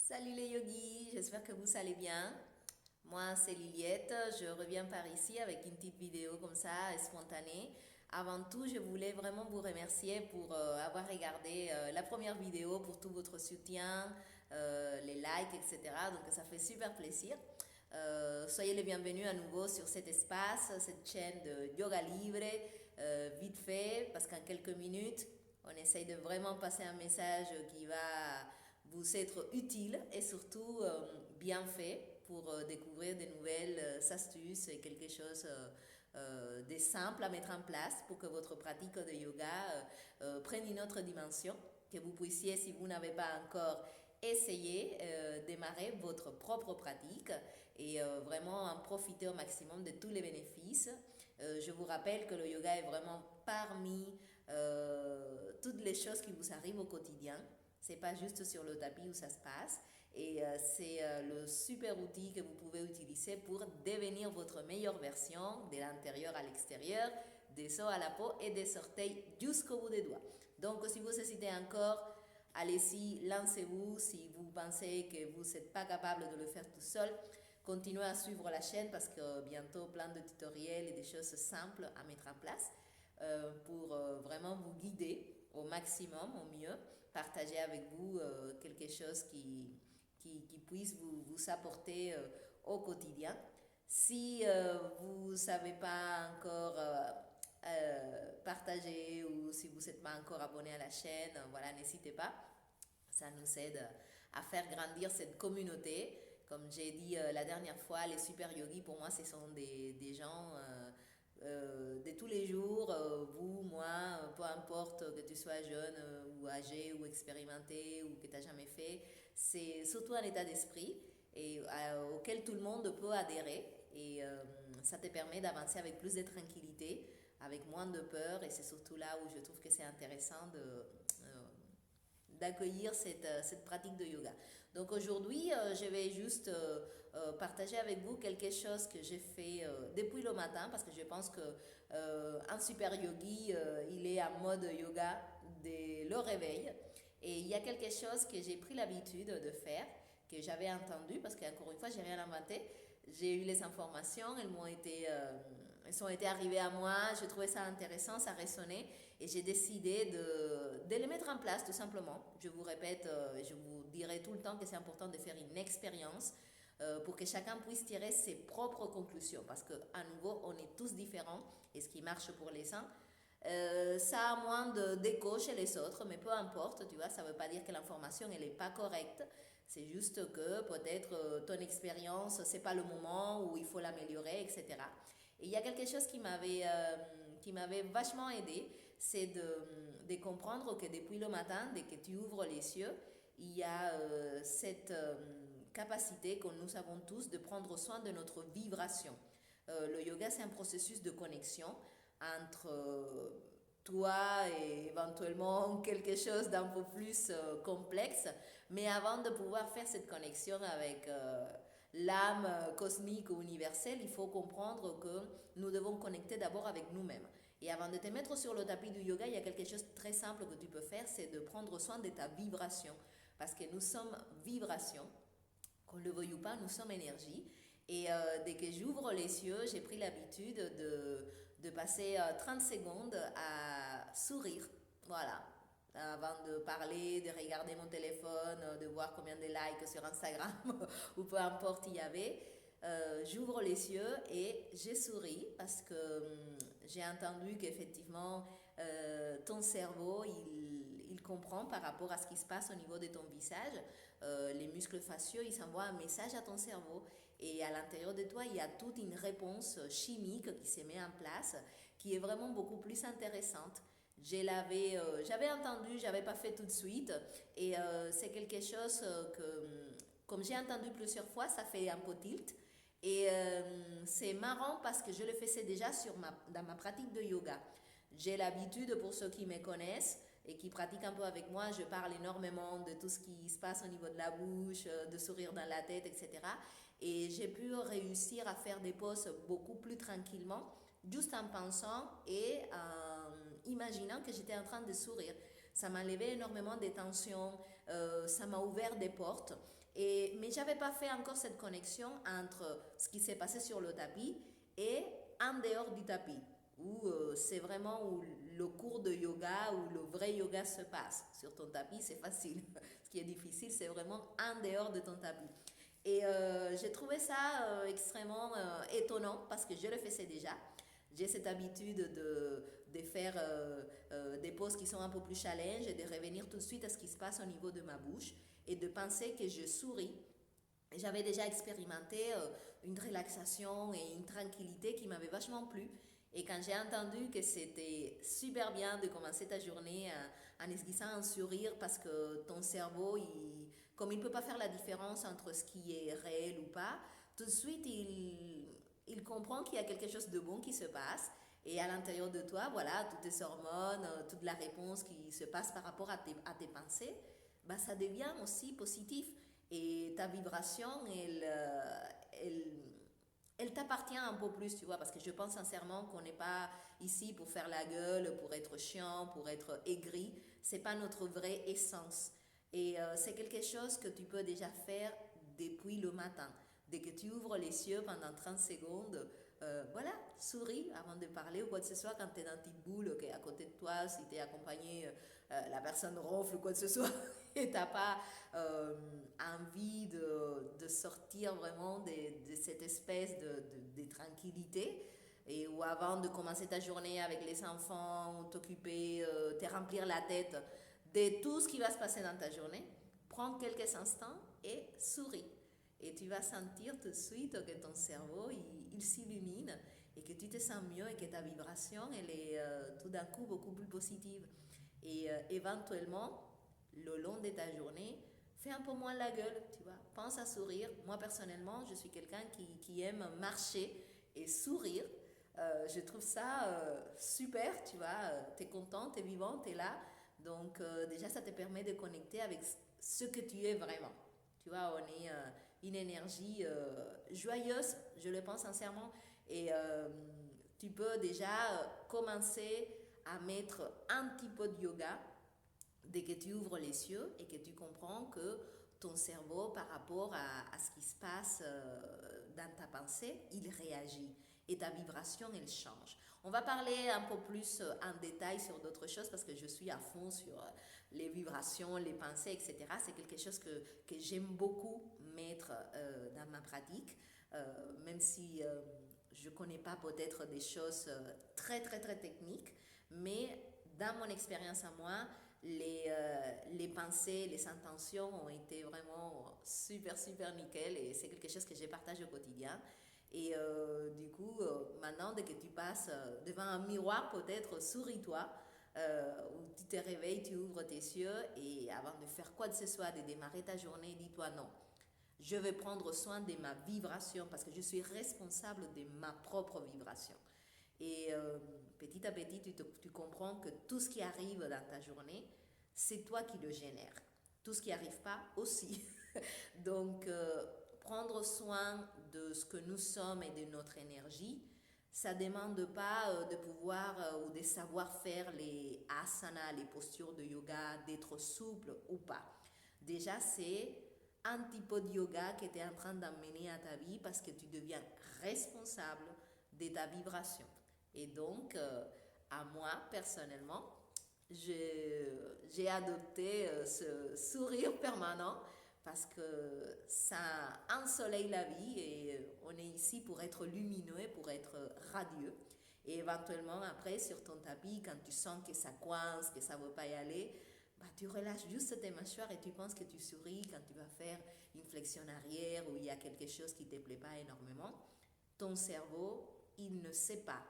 Salut les yogis, j'espère que vous allez bien. Moi, c'est Liliette, je reviens par ici avec une petite vidéo comme ça, spontanée. Avant tout, je voulais vraiment vous remercier pour avoir regardé la première vidéo, pour tout votre soutien, les likes, etc. Donc ça fait super plaisir. Soyez les bienvenus à nouveau sur cet espace, cette chaîne de yoga libre, vite fait, parce qu'en quelques minutes, on essaye de vraiment passer un message qui va vous être utile et surtout bien fait pour découvrir de nouvelles astuces et quelque chose de simple à mettre en place pour que votre pratique de yoga prenne une autre dimension, que vous puissiez, si vous n'avez pas encore essayé, démarrer votre propre pratique et vraiment en profiter au maximum de tous les bénéfices. Je vous rappelle que le yoga est vraiment parmi toutes les choses qui vous arrivent au quotidien. C'est pas juste sur le tapis où ça se passe. Et c'est le super outil que vous pouvez utiliser pour devenir votre meilleure version de l'intérieur à l'extérieur, des os à la peau et des orteils jusqu'au bout des doigts. Donc, si vous hésitez encore, allez-y, lancez-vous. Si vous pensez que vous n'êtes pas capable de le faire tout seul, continuez à suivre la chaîne parce que bientôt plein de tutoriels et des choses simples à mettre en place pour vraiment vous guider au maximum, au mieux, partager avec vous quelque chose qui puisse vous apporter au quotidien. Si vous ne savez pas encore partager ou si vous n'êtes pas encore abonné à la chaîne, voilà, n'hésitez pas. Ça nous aide à faire grandir cette communauté. Comme j'ai dit la dernière fois, les super yogis, pour moi, ce sont des gens de tous les jours. Vous, moi, peu importe que tu sois jeune ou âgé ou expérimenté ou que tu n'as jamais fait, c'est surtout un état d'esprit et auquel tout le monde peut adhérer. Et ça te permet d'avancer avec plus de tranquillité, avec moins de peur. Et c'est surtout là où je trouve que c'est intéressant d'accueillir cette pratique de yoga. Donc aujourd'hui, je vais juste partager avec vous quelque chose que j'ai fait depuis le matin parce que je pense que un super yogi, il est en mode yoga dès le réveil. Et il y a quelque chose que j'ai pris l'habitude de faire, que j'avais entendu, parce qu'encore une fois, j'ai rien inventé. J'ai eu les informations, elles ont été arrivées à moi, je trouvais ça intéressant, ça résonnait, et j'ai décidé de les mettre en place tout simplement. Je vous répète, je vous dirai tout le temps que c'est important de faire une expérience pour que chacun puisse tirer ses propres conclusions, parce qu'à nouveau, on est tous différents, et ce qui marche pour les uns, ça a moins d'écho chez les autres, mais peu importe, tu vois, ça ne veut pas dire que l'information, elle n'est pas correcte. C'est juste que peut-être ton expérience, c'est pas le moment où il faut l'améliorer, etc. Et il y a quelque chose qui m'avait vachement aidé, c'est de comprendre que depuis le matin, dès que tu ouvres les yeux, il y a cette capacité que nous avons tous de prendre soin de notre vibration. Le yoga, c'est un processus de connexion entre toi et éventuellement quelque chose d'un peu plus complexe. Mais avant de pouvoir faire cette connexion avec l'âme cosmique ou universelle, il faut comprendre que nous devons connecter d'abord avec nous-mêmes. Et avant de te mettre sur le tapis du yoga, il y a quelque chose de très simple que tu peux faire, c'est de prendre soin de ta vibration. Parce que nous sommes vibration, qu'on le veuille ou pas, nous sommes énergie. Et dès que j'ouvre les yeux, j'ai pris l'habitude de passer 30 secondes à sourire. Voilà. Avant de parler, de regarder mon téléphone, de voir combien de likes sur Instagram ou peu importe il y avait. J'ouvre les yeux et j'ai souri parce que j'ai entendu qu'effectivement ton cerveau il comprend par rapport à ce qui se passe au niveau de ton visage. Les muscles faciaux ils envoient un message à ton cerveau et à l'intérieur de toi il y a toute une réponse chimique qui se met en place qui est vraiment beaucoup plus intéressante. J'avais entendu, j'avais pas fait tout de suite et c'est quelque chose que comme j'ai entendu plusieurs fois, ça fait un peu tilt. Et c'est marrant parce que je le faisais déjà dans ma pratique de yoga. J'ai l'habitude, pour ceux qui me connaissent et qui pratiquent un peu avec moi, je parle énormément de tout ce qui se passe au niveau de la bouche, de sourire dans la tête, etc. Et j'ai pu réussir à faire des pauses beaucoup plus tranquillement, juste en pensant et en imaginant que j'étais en train de sourire. Ça m'a enlevé énormément de tensions, ça m'a ouvert des portes. Mais je n'avais pas fait encore cette connexion entre ce qui s'est passé sur le tapis et en dehors du tapis, où c'est vraiment où le cours de yoga, où le vrai yoga se passe. Sur ton tapis, c'est facile. Ce qui est difficile, c'est vraiment en dehors de ton tapis. Et j'ai trouvé ça extrêmement étonnant parce que je le faisais déjà. J'ai cette habitude de faire des pauses qui sont un peu plus challenge et de revenir tout de suite à ce qui se passe au niveau de ma bouche et de penser que je souris. J'avais déjà expérimenté une relaxation et une tranquillité qui m'avait vachement plu. Et quand j'ai entendu que c'était super bien de commencer ta journée en esquissant un sourire parce que ton cerveau, comme il ne peut pas faire la différence entre ce qui est réel ou pas, tout de suite il comprend qu'il y a quelque chose de bon qui se passe. Et à l'intérieur de toi, voilà, toutes tes hormones, toute la réponse qui se passe par rapport à tes pensées, bah, ça devient aussi positif. Et ta vibration, elle, elle t'appartient un peu plus, tu vois, parce que je pense sincèrement qu'on n'est pas ici pour faire la gueule, pour être chiant, pour être aigri. C'est pas notre vraie essence. Et c'est quelque chose que tu peux déjà faire depuis le matin. Dès que tu ouvres les yeux pendant 30 secondes, voilà, souris avant de parler ou quoi que ce soit quand tu es dans ta boule, okay, à côté de toi, si tu es accompagné, la personne ronfle ou quoi que ce soit, et tu n'as pas envie de sortir vraiment de cette espèce de tranquillité. Et ou avant de commencer ta journée avec les enfants, t'occuper, te remplir la tête de tout ce qui va se passer dans ta journée, prends quelques instants et souris. Et tu vas sentir tout de suite que ton cerveau, il s'illumine et que tu te sens mieux et que ta vibration, elle est tout d'un coup beaucoup plus positive. Et éventuellement, le long de ta journée, fais un peu moins la gueule, tu vois. Pense à sourire. Moi, personnellement, je suis quelqu'un qui aime marcher et sourire. Je trouve ça super, tu vois. Tu es content, tu es vivant, tu es là. Donc, déjà, ça te permet de connecter avec ce que tu es vraiment. Tu vois, on est une énergie joyeuse, je le pense sincèrement. Et tu peux déjà commencer à mettre un petit peu de yoga dès que tu ouvres les yeux et que tu comprends que ton cerveau, par rapport à ce qui se passe dans ta pensée, il réagit et ta vibration, elle change. On va parler un peu plus en détail sur d'autres choses parce que je suis à fond sur les vibrations, les pensées, etc. C'est quelque chose que j'aime beaucoup mettre dans ma pratique, même si je ne connais pas peut-être des choses très, très, très techniques, mais dans mon expérience à moi, les pensées, les intentions ont été vraiment super, super nickel et c'est quelque chose que je partage au quotidien. Et du coup, maintenant, dès que tu passes devant un miroir, peut-être souris-toi, où tu te réveilles, tu ouvres tes yeux et avant de faire quoi que ce soit, de démarrer ta journée, dis-toi non. Je vais prendre soin de ma vibration parce que je suis responsable de ma propre vibration. Et petit à petit, tu comprends que tout ce qui arrive dans ta journée, c'est toi qui le génère. Tout ce qui n'arrive pas aussi. Donc, prendre soin de ce que nous sommes et de notre énergie, ça ne demande pas de pouvoir ou de savoir faire les asanas, les postures de yoga, d'être souple ou pas. Déjà, c'est un petit peu de yoga que tu es en train d'emmener à ta vie parce que tu deviens responsable de ta vibration. Et donc, à moi, personnellement, j'ai adopté ce sourire permanent parce que ça ensoleille la vie et on est ici pour être lumineux, pour être radieux. Et éventuellement, après, sur ton tapis, quand tu sens que ça coince, que ça ne veut pas y aller, bah, tu relâches juste tes mâchoires et tu penses que tu souris quand tu vas faire une flexion arrière ou il y a quelque chose qui ne te plaît pas énormément. Ton cerveau, il ne sait pas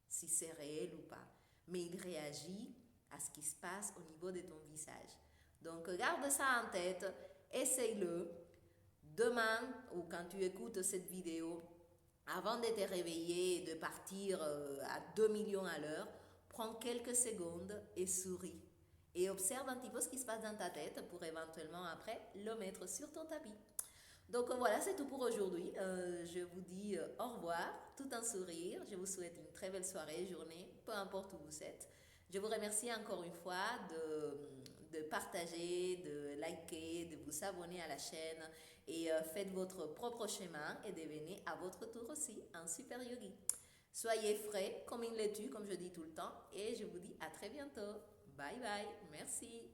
si c'est réel ou pas, mais il réagit à ce qui se passe au niveau de ton visage. Donc garde ça en tête, essaye-le. Demain, ou quand tu écoutes cette vidéo, avant de te réveiller et de partir à 2 millions à l'heure, prends quelques secondes et souris. Et observe un petit peu ce qui se passe dans ta tête pour éventuellement après le mettre sur ton tapis. Donc voilà, c'est tout pour aujourd'hui. Je vous dis au revoir, tout un sourire. Je vous souhaite une très belle soirée, journée, peu importe où vous êtes. Je vous remercie encore une fois de partager, de liker, de vous abonner à la chaîne et faites votre propre chemin et devenez à votre tour aussi un super yogi. Soyez frais comme une laitue, comme je dis tout le temps, et je vous dis à très bientôt. Bye bye, merci.